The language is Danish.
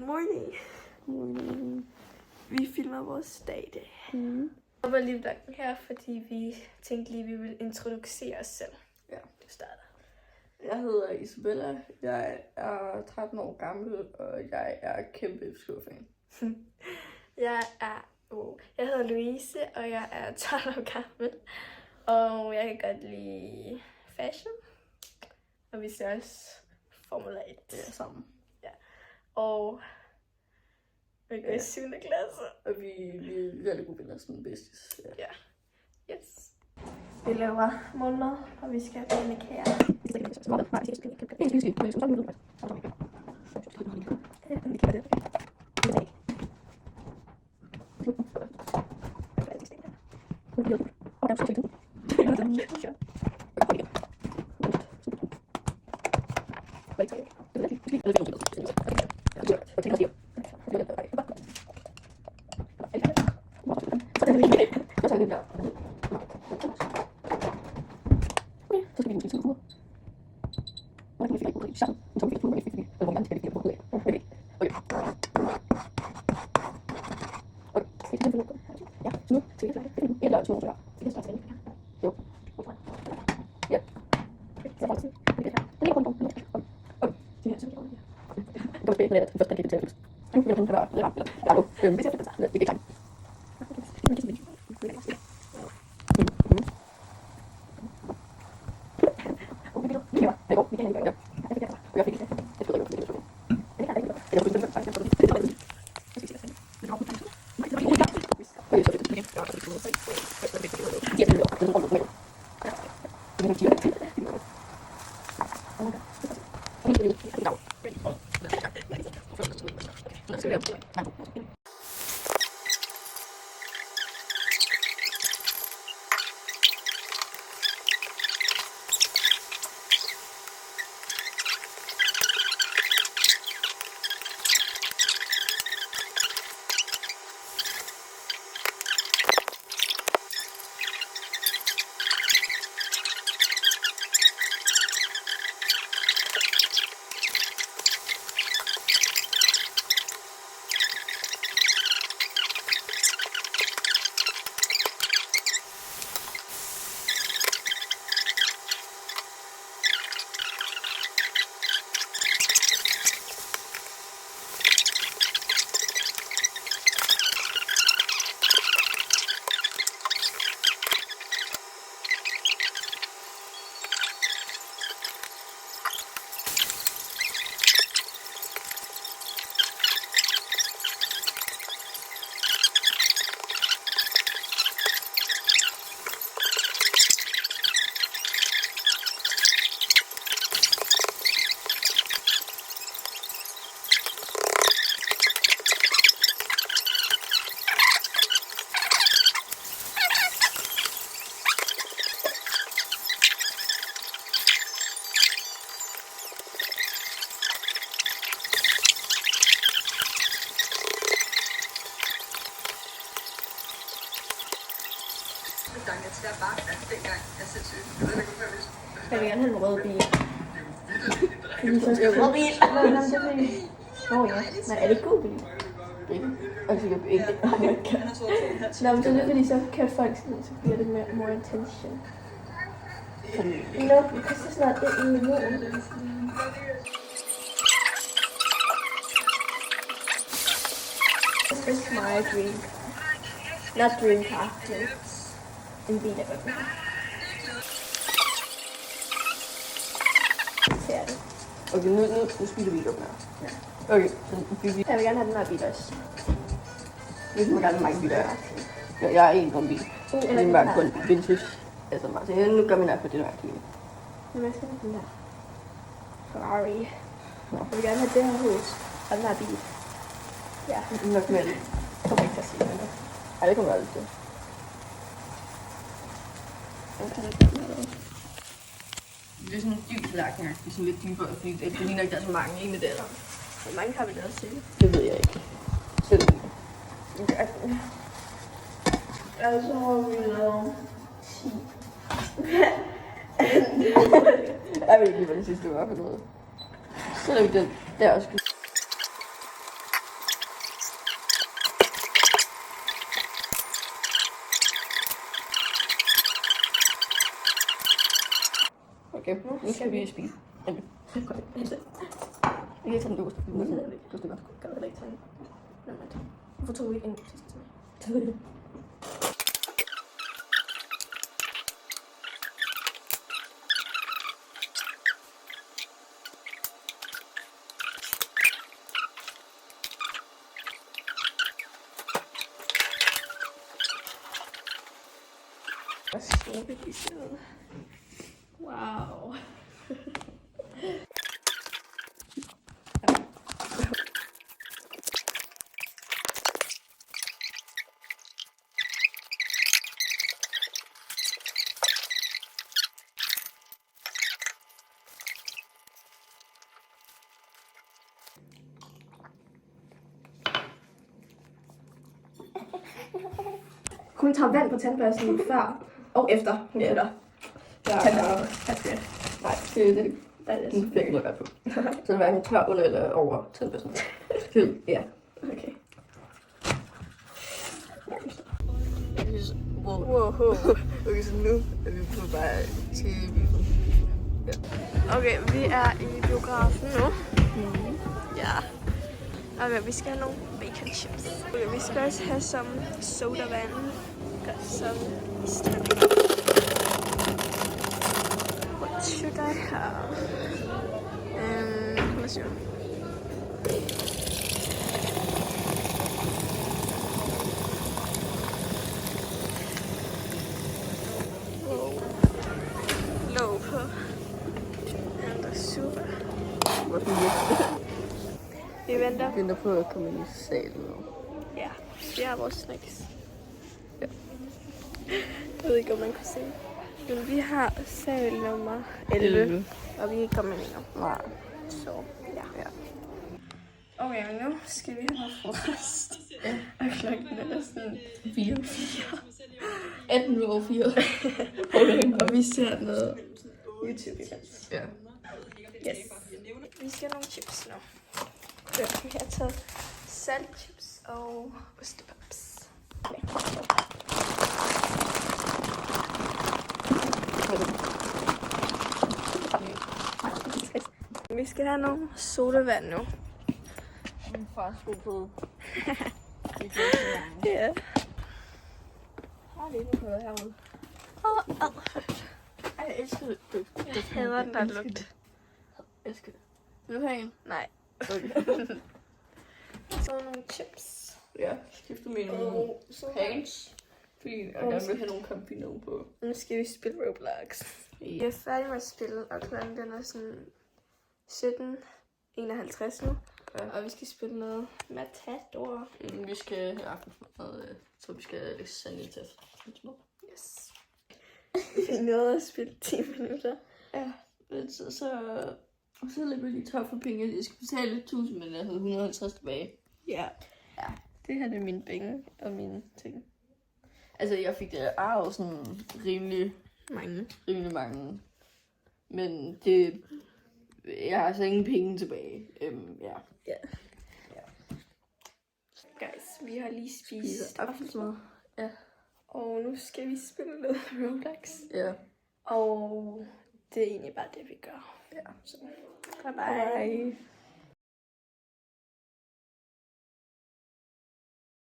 morning. Vi filmer vores dag i dag. Jeg var lige vloggen her, fordi vi tænkte lige, at vi ville introducere os selv. Ja. Du starter. Jeg hedder Isabella, jeg er 13 år gammel, og jeg er kæmpe FCK-fan. Jeg hedder Louise, og jeg er 12 år gammel. Og jeg kan godt lide fashion. Og vi ser også Formel 1. Ja, sammen. Ja. Og vi går i 7. klasse. Og vi er rigtig gode venner, sådan besties. Ja. Yes. Vi laver morgenmad, og vi skal have en kager. Jeg vil gerne have en rød bil. Rød bil! Nå ja, men er det en god bil? Altså, jeg ikke. Nå, men så er det fordi, så kan folk sådan, så bliver det more attention. No, det koster snart 1 million. This is my drink. Not drink, actually. En bil er godt. Ser det. Okay, nu spiller vi op her. Ja. Okay, så vi... Jeg vil gerne have den her bil også. Vi må gerne have mange biler her. Jeg er en om bil. Det er bare kun vintage. Altså, så nu gør vi nok på det her klima. Men hvad skal jeg have den der? Ferrari. Jeg vil gerne have det her hus. Og den her bil. Ja. Nok med det. Jeg kommer ikke til at sige det. Ej, det kommer jeg aldrig til. Det er sådan en dyb tallerken, det er sådan lidt dybere, fordi det ligner ikke, der er så mange inde der. Hvor mange har vi lavet til? Det ved jeg ikke. Selv. Altså har vi lavet 10. Jeg ved ikke lige, hvad det sidste var for noget. Så er vi den der også. Okay, nu skal vi spise. Jeg kan ikke tage den øverste. Du stykker. Kan du heller ikke tage den? Nå, men hvorfor tog vi ikke en til mig? Wow. Hun tager vand på tandbørsten før og efter hun putter. Nej, det er den fik noget godt på. Så den hverken tør under eller over tandbørsten. Ja. Okay. Wow. Okay, så nu er vi på vej til biffen. Ja. Okay, vi er i biografen nu. Ja. Okay, vi skal have nogle bacon chips. Okay, vi skal også have som sodavand. Som what should I have? Let's see. Low på. And the super. Vi venter på at komme ind i salen nu. Ja, vi har vores snacks. Ja. Jeg ved ikke, om man kan se. Men vi har sal nummer 11. Og vi er ikke kommet ind endnu. Nej. Så, ja. Okay, men nu skal vi have noget frokost. Ja. Og klokken er sådan 4. 18:04. og vi ser noget YouTube imens. Ja. Yes. Vi skal have nogle chips nu. Ja, vi har taget saltchips og ostepops. Okay. Vi skal have nogle sodavand nu. Min far skulle på. Ja. Har det ikke noget herude? Jeg elsker det. Jeg hader den der lugt. Elsker det. Vil du have en? Nej. Okay. Så nogle chips. Ja, skifter med nogle pants. Fordi jeg gerne vil have nogle campino på. Nu skal vi spille Roblox. Vi er færdige med at spille, og klokken den er sådan 17:51 nu. Ja. Og vi skal spille noget Matador. Vi skal have aftensmad, så vi skal læse sandwich til. Yes. Vi nåede at spille 10 minutter. Ja, så løber de tør for penge. Jeg skal betale 1000, men jeg havde 150 tilbage. Ja. Det her er mine penge og mine ting. Altså, jeg fik arvet sådan rimelig Mange. Men det... Jeg har altså ingen penge tilbage. Ja. Guys, vi har lige spist aftensmad. Ja. Og nu skal vi spille noget Roblox. Ja. Og det er egentlig bare det, vi gør. Ja. Så, bye bye.